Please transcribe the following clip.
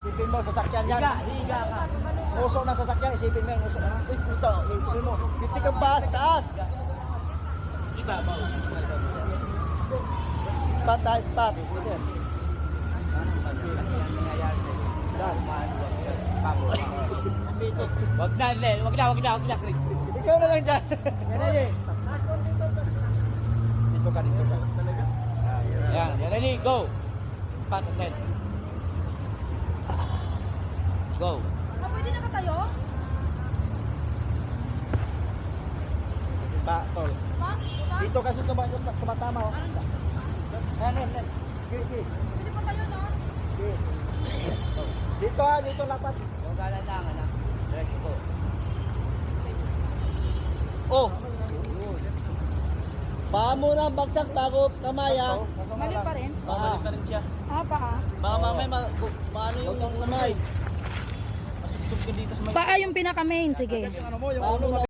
Isipin mo, sasakyan yan. Higa ka. Uso ng sasakyan, isipin mo yung uso na. Uy, puta, isipin mo. Pitik ang baas, taas. Ibabaw. Spot tayo, spot. Ito yan. Wag na, Len. Wag na, Chris. Ikaw na lang dyan. Yan na yun. Dito ka, dito ka. Yan, ready, go. Pat, Len. Go. Pwede na ka tayo? Ba, tol. Ma? Dito kasi tumatama. Oh. Yan, yan, yan. Sige. Pwede pa tayo, no? Sige. Dito ha, dito lapat. Huwag ka lang, anak. Let's go. Oh. Paa muna bagsak bago kamay ha. Mali pa rin? Babalik na rin siya. Ah, paa. Baka mamaya paano yung kamay? Masubsub ka dito sa may... Paa yung pinaka-main, sige. Ano mo, yung ulo